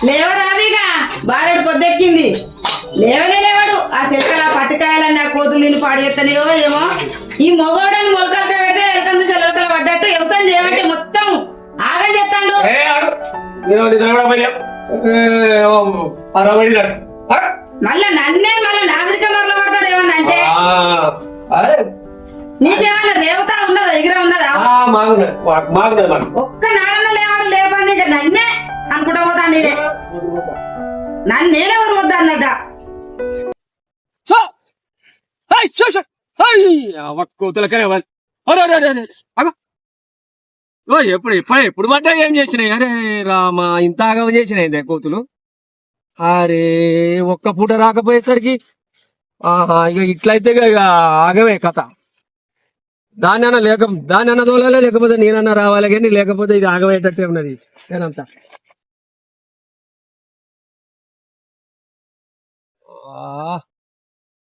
లేవరాదిగా బారెడు పొద్దెక్కింది. లేవడు ఆ చెక్కల పత్తికాయలన్నీ ఆ కోతులు నిన్ను పాడేస్తానేవో ఏమో. ఈ మొగోడని మొలకలక పెడితే ఎలకందు చెలకల పడ్డట్టు వ్యవసాయం చేయమంటే మొత్తం ఆగం చెప్తాడు. మళ్ళా నన్నే మళ్ళీ నా మీదకే మరల పడతాడు ఏమన్నా అంటే. నీకేమన్నా దేవత ఉన్నదా ఎగిర ఉన్నదా? ఒక్క నాడన్న లేవాడు లేపంది నన్నే అనుకుంటా పోతా. నేనే నేనే ఊరు వద్దా అన్నట్ట. ఎప్పుడు పడ్డా ఏం చేసినాయి? అరే రామా, ఇంత ఆగం చేసినాయి కోతులు. అరే ఒక్క పూట రాకపోయేసరికి ఇక ఇట్లయితే ఇక ఆగమే కథ. దానన్నా తోలాలే, లేకపోతే నేనన్నా రావాలి. కానీ లేకపోతే ఇది ఆగమయ్యేటట్టే ఉన్నది నేనంతా.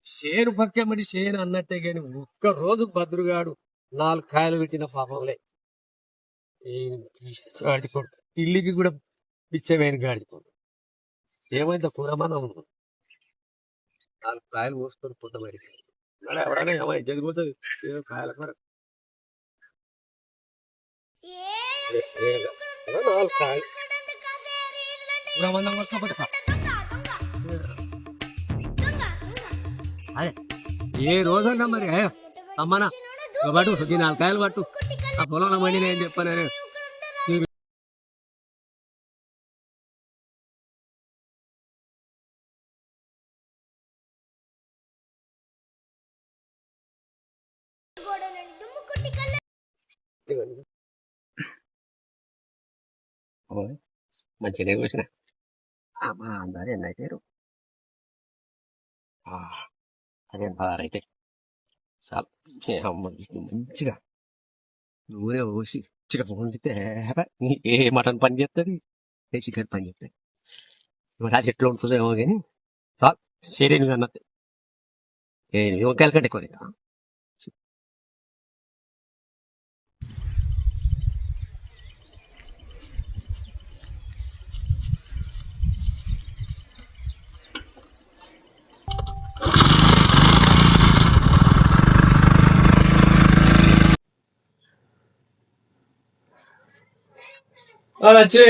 షేరు పక్కెమ్మడి షేరు అన్నట్టే గాని ఒక్క రోజు భద్రుగాడు 4 కాయలు పెట్టిన పాపంలే. గాడికోడు ఇల్లుకి కూడా పిచ్చమేని గాడికోడు. ఏమైందో కూర మనం 4 కాయలు పోసుకొని పోతాం. మరి ఎవడైనా ఏమై జరిగిపోతుంది కాయల కూర. 4 కాయలు మందం వస్తా. అదే ఏ రోజన్నా మరి అమ్మనా పట్టు 4 కాయలు పట్టు. ఆ పొలంలో మండి నేను చెప్పాను. మంచిగా కూర్చున్నా అమ్మా అందరే అన్నైతే అదే బారైతే చాలా మంచిగా నూనె పోసి చికెన్ వండితే ఏ మటన్ పని చేస్తుంది, ఏ చికెన్ పని చేస్తుంది. రాజు ఎట్లా ఉంటుందేమో కానీ శరీరం అన్నది వంకాయల కంటే ఎక్కువ. వచ్చి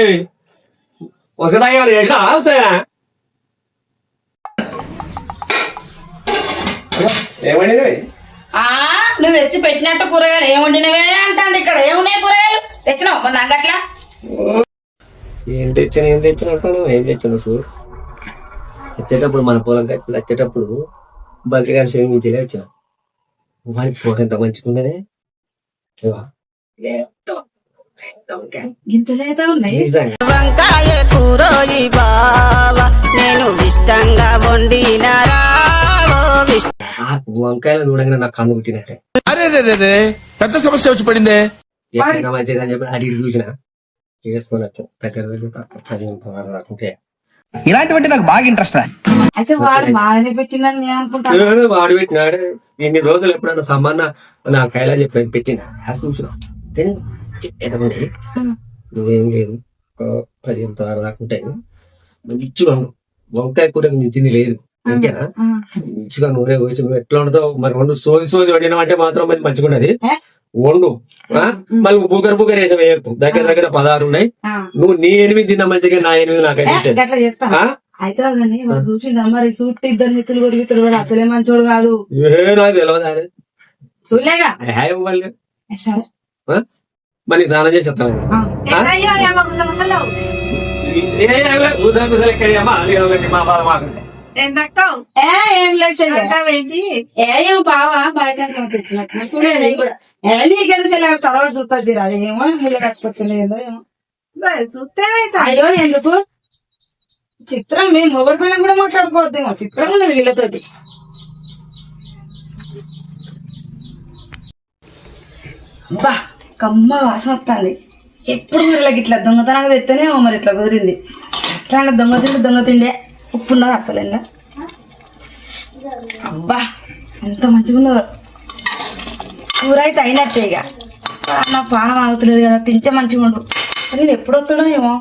ఒకసారి చేసినా అవుతాయా? ఏమండి నువ్వు తెచ్చి పెట్టినట్టు కూరగాయలు ఏముండినవే అంటాండి. ఇక్కడ ఏమున్నాయి కూరగాయలు తెచ్చినావు మన అంగట్లా? ఏం తెచ్చినట్టు ఏం తెచ్చినట్టు వచ్చేటప్పుడు మన పొలం కట్టి వచ్చేటప్పుడు బద్రిగారి సేవ నుంచి వచ్చిన వానికి ఫోటో ఎంత మంచిగా ఉన్నది. వంకాయ కూరోయి బావా నేను ఇష్టంగా వండినారా. వంకాయలు చూడగానే నాకు కన్ను పుట్టినట్టే. అరే పెద్ద సమస్య వచ్చి పడిందే. మంచిగా అని చెప్పి అడిగి చూసిన చేసుకొని వచ్చాను. దగ్గర రాకుంటే ఇలాంటివంటే నాకు బాగా ఇంట్రెస్ట్ రా. అయితే వాడు బాగానే పెట్టిందని నేను అనుకుంటాను. వాడు పెట్టినాడు. ఇన్ని రోజులు ఎప్పుడన్నా సమ్మన్న నా కాయలా చెప్పి పెట్టిన చూసిన నువ్వేం లేదు. 10 దాకుంటాయి. మంచిగా వంకాయ కూర మించింది లేదు. ఇంకేనా మంచిగా నూనె పోసి నువ్వు ఎట్లా ఉండతావు మరి. వండు సోది వండినావంటే మాత్రం అది మంచిగా ఉన్నది. వండు మళ్ళీ బుగర్ వేసాం వేయకు. దగ్గర 16 ఉన్నాయి. నువ్వు నీ 8 తిన్నా మంచిగా, నా 8 నాకైతే అయితే చూసిండ మరి చూస్తే 2 నిత్తులు కొరిగితాడు. కూడా అసలే మంచోడు కాదు. నాకు తెలియదు చూడలేగా. సరే మరి స్నానం చేసి వస్తాను. ఏం బావా బయట నీకెందుకు తర్వాత చూస్తుంది. అదేమో ముళ్ళు కట్టుకొచ్చలేదో ఏమో అయ్యో ఎందుకు చిత్రం. మేము మొగడు పైన కూడా మాట్లాడుకోవద్దేమో. చిత్రం ఉన్నది వీళ్ళతోటి. బా కమ్మ వాసన వస్తుంది. ఎప్పుడు వీళ్ళకి ఇట్లా దొంగతనంగా తెస్తేనే మరి ఇట్లా కుదిరింది. ఇట్లా దొంగ తిండే ఉప్పు ఉన్నది అసలు. అబ్బా ఎంత మంచిగా ఉన్నదో కూర అయితే అయినట్టే. ఇక నా పానం ఆగుతలేదు కదా, తింటే మంచిగా ఉండు. నేను ఎప్పుడు వస్తాడో ఏమో.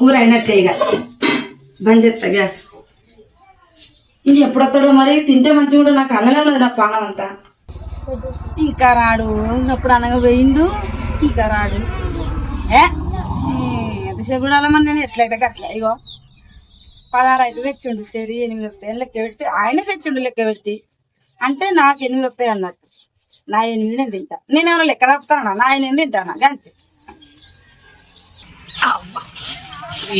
కూర అయినట్టే ఇక బంద్ చేస్తా గ్యాస్. ఇంక ఎప్పుడొస్తాడో మరి, తింటే మంచిగా కూడా నాకు అల్లనే ఉన్నది నా పానం అంతా. ఇంకా రాడు, అప్పుడు అనగా పోయిండు, ఇంకా రాడు. ఎంతసేపు కూడా అలమని నేను ఎట్లయితే అట్లా. ఇగో 16 అయితే తెచ్చిండు, సరే 8 వస్తాయి లెక్క పెడితే ఆయన తెచ్చిండు లెక్క పెట్టి, అంటే నాకు 8 వస్తాయి అన్నట్టు. నా 8 నేను తింటా, నేనేమైనా లెక్క తప్పుతానా? నా 8 తింటానా అంతే.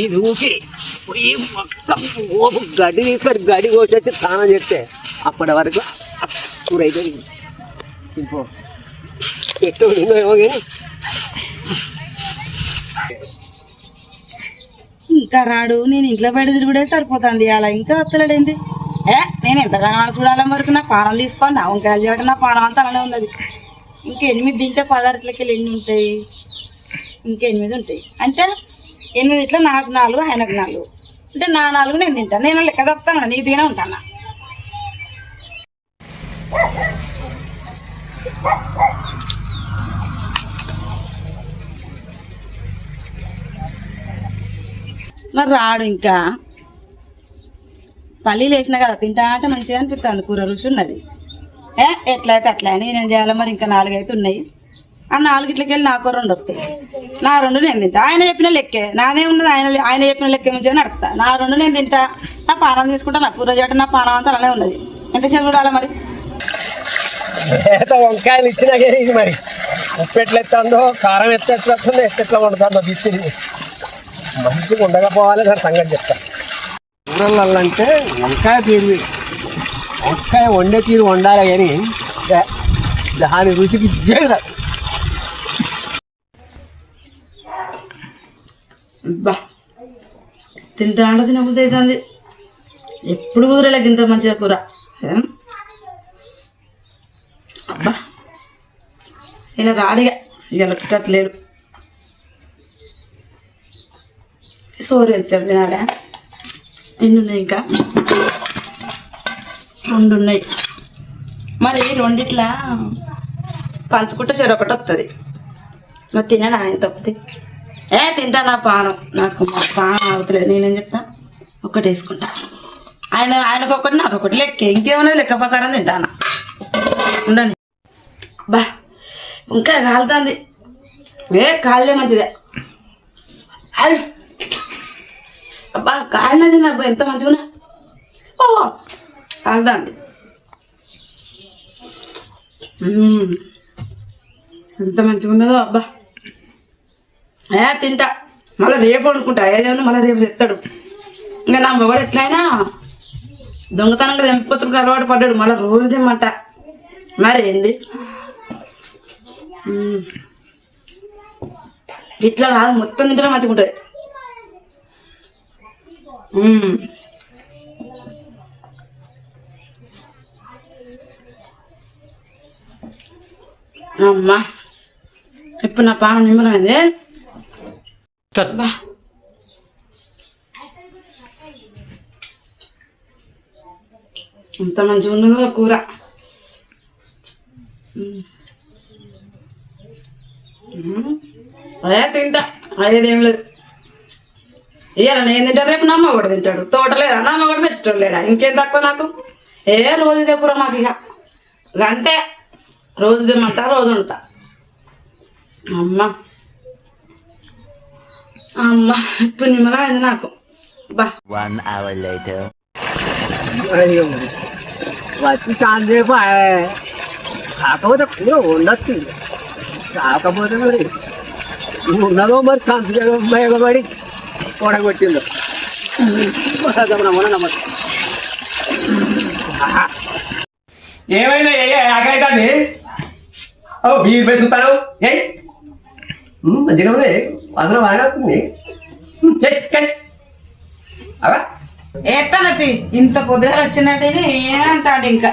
ఇది ఊకి పోయి మొత్తం ఓపు గడ్డి తీసుకొని గడ్డి కోసొచ్చి స్నానం చేస్తే అప్పటి వరకు కూర అయితే ఎట్టు ఏమో కానీ ఇంకా రాడు. నేను ఇంట్లో బయట తిరుగుడే సరిపోతుంది అలా, ఇంకా వస్తలేడేంది? నేను ఎంతగానో చూడాలని వరకు నా పానం తీసుకొని నా వంకాయలు చేయడం నా పానం అంతా అలానే ఉన్నది. ఇంకా 8 తింటే 16 ఎన్ని ఉంటాయి? ఇంకా 8 ఉంటాయి అంటే 8 ఇట్లా నాకు 4 ఆయనకు 4 అంటే నా 4 నేను తింటాను. నేను లెక్క తప్పుతాను, నీతిగానే ఉంటాను. మరి రాడు. ఇంకా పల్లీలు వేసినా కదా, తింటా అంటే మంచిగా అనిపిస్తుంది, కూర రుచి ఉన్నది. ఎట్లయితే అట్లా నేనేం చేయాలి మరి? ఇంకా 4 అయితే ఉన్నాయి. ఆ 4 ఇట్లకి వెళ్ళి నాకు 2 వస్తాయి. నా 2 నేను తింటా. ఆయన చెప్పిన లెక్కే, నాదే ఉన్నది. ఆయన చెప్పిన లెక్క మంచిగా నడుస్తా. నా 2 నేను తింటా, నా పానం తీసుకుంటా. నా కూర చేయడం నా పానం అంతా అలానే ఉన్నది. ఎంతసేపు చూడాలి మరి? వంకాయలు ఇచ్చినా కానీ ఇది మరి ఉప్పు ఎట్లెత్తుందో, కారం ఎట్లెత్తుందో, ఎట్లా వండుతుందో బిచ్చిది మంచిగా ఉండకపోవాలి. దాని సంగతి చెప్తా. కూరలలో అంటే వంకాయ తీరు, వంకాయ వండే తీరు వండాలి కానీ దాని రుచికి లేదు. బా తింటా అంటే తినబుద్ధి అవుతుంది. ఎప్పుడు కుదరలేక ఇంత మంచిగా కూర. అబ్బా ఇలా రాడిగా ఇలా వచ్చేటట్లేడు. సోరు ఎంతసేపు తినాలా? ఎన్ని ఉన్నాయి? ఇంకా 2 ఉన్నాయి. మరి 2 ఇట్లా పంచుకుంటే చెరొకటి వస్తుంది. మరి తినను ఆయన తప్పితే తింటా. నా పానం నాకు మా పానం అవుతలేదు. నేనేం చెప్తా, ఒక్కటి వేసుకుంటా. ఆయనకు ఒకటి నాకు ఒకటి లెక్కే. ఇంకేమన్నా లెక్క ప్రకారం తింటానా? ఉండండి. బా ఇంకా కాలుతుంది. కాలే మంచిదే. అది అబ్బా కాలినది నాకు ఎంత మంచిగా కాలుతుంది. ఎంత మంచిగా ఉన్నదో అబ్బా. తింటా. మళ్ళీ రేపు వండుకుంటా. ఏదైనా మళ్ళీ రేపు తెస్తాడు. ఇంకా నా మొగడు ఎట్లయినా దొంగతనంగా తెంపుకొచ్చుకు అలవాటు పడ్డాడు. మళ్ళీ రోజు తెమ్మంట. మరి ఏంది ఇట్లా కాదు, మొత్తం తింటే మంచిగా ఉంటుంది. అమ్మా ఇప్పుడు నా పానం నిమ్మలమైంది. ఎంత మంచిగా ఉన్నదో కూర. అదే తింటా, అదేదేం లేదు. ఇయ్యాల నేను తింటా, రేపు నమ్మ కూడా తింటాడు. తోటలేదా నమ్మ కూడా తెచ్చటం లేడా? ఇంకేం తక్కువ నాకు? రోజు ఇదే కూర మాకు. ఇక అంతే, రోజు తిమ్మంటా, రోజు ఉంటా. అమ్మా అమ్మా ఇప్పుడు నిమ్మలమైంది నాకు. బా 1 hour later. వచ్చి చాలాసేపు కాకపోతే కూర ఉండొచ్చు. కాకపోతే మరి ఉన్నదో మరి కంచబడి కూడగొట్టిందో ఏమైనా ఆకైతుంది. బీర్ పెంచుతాను మంచిగా ఉంది. అసలు బాగా వస్తుంది. ఏతానతి ఇంత పొద్దుగా వచ్చినట్టే ఏమంటాడు. ఇంకా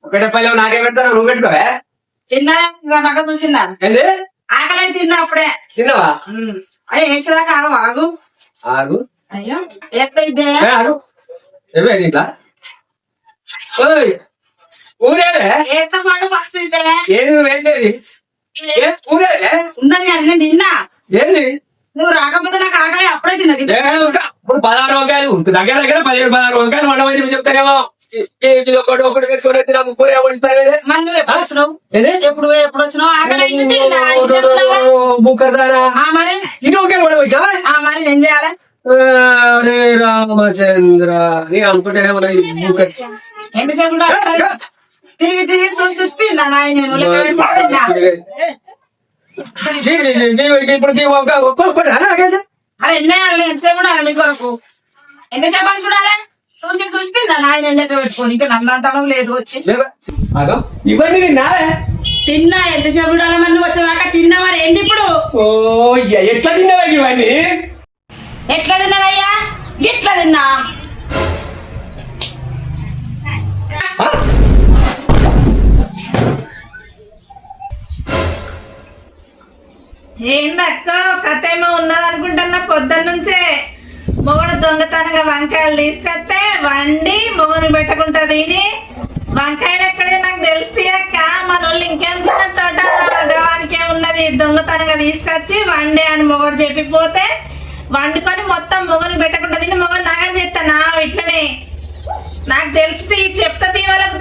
ఒకటే పల్లె నాకే పెడతాను, నువ్వు పెట్టుకోవే. తిన్నా నాకు చూసిందా? ఆకలి తిన్నా అప్పుడే. తిన్నావా? అయ్యో వేసేదాకా ఆగు ఆగు. అయ్యో ఎత్త ఇద్దే ఆగు. ఇట్లా ఓయ్, ఊరేదే ఎంత పాటు ఫస్ట్ ఇదే ఏది నువ్వు వేసేది ఊరేదే ఉన్నది కానీ నేను తిన్నా. ఏంది నువ్వు రాకపోతే నాకు ఆకలి అప్పుడే తిన్నది. ఇప్పుడు 16 వంకాయలు దగ్గర దగ్గర 15-16 వంకాయలు వండమని చెప్తారేమో. ఒకటి పెట్టుకొని వచ్చి నాకు కూర వండుతారు. మరి నువ్వు ఎప్పుడు వచ్చినావు? ఎప్పుడు వచ్చినావు? ఆకలి అయింది తిన్నా. బుక్కదారా మరి ఇటు వంకాయలు కూడా వచ్చా. మరి ఏం చేయాలి? అరే రామచంద్ర నేను అనుకుంటే ఎంతసేపు ఉండాలి? తిరిగి తిరిగి చూసి తిన్నా నాయన నేను లెక్క పెట్టుకొని తిన్నా. ఇప్పుడు అరే ఎన్నే ఆడలే ఎంతసేపు ఉండాలి నీ కొరకు? ఎంతసేపు అని చూడాలి? చూసి తిన్నా నాయన లెక్క పెట్టుకొని. ఇంకా నన్నంతనం లేదు వచ్చి ఇవన్నీ తిన్నావే. తిన్నా. ఎంతసేపు ఉండాలి మరి నువ్వు వచ్చేదాకా తిన్నా. మరి ఏంటి ఇప్పుడు? ఓ ఎట్లా తిన్నావా ఇవన్నీ? ఎట్లా తిన్నాడయ్యా? గిట్లా తిన్నా. ఏందక్క కథ ఏమో ఉన్నదనుకుంటున్నా పొద్దున్న నుంచే. మొగడు దొంగతనంగా వంకాయలు తీసుకొస్తే వండి మొగని పెట్టకుండా తిని వంకాయలు ఎక్కడే నాకు తెలిసి అక్క మన వాళ్ళు ఇంకేమున్న తోట గవానికే ఉన్నది దొంగతనంగా తీసుకొచ్చి వండి అని మొగడు చెప్పిపోతే వండుకొని మొత్తం మొగని పెట్టకుండా తిని మొగని నాగని చెప్తానా ఇట్లనే నాకు తెలిసి చెప్తా వాళ్ళకు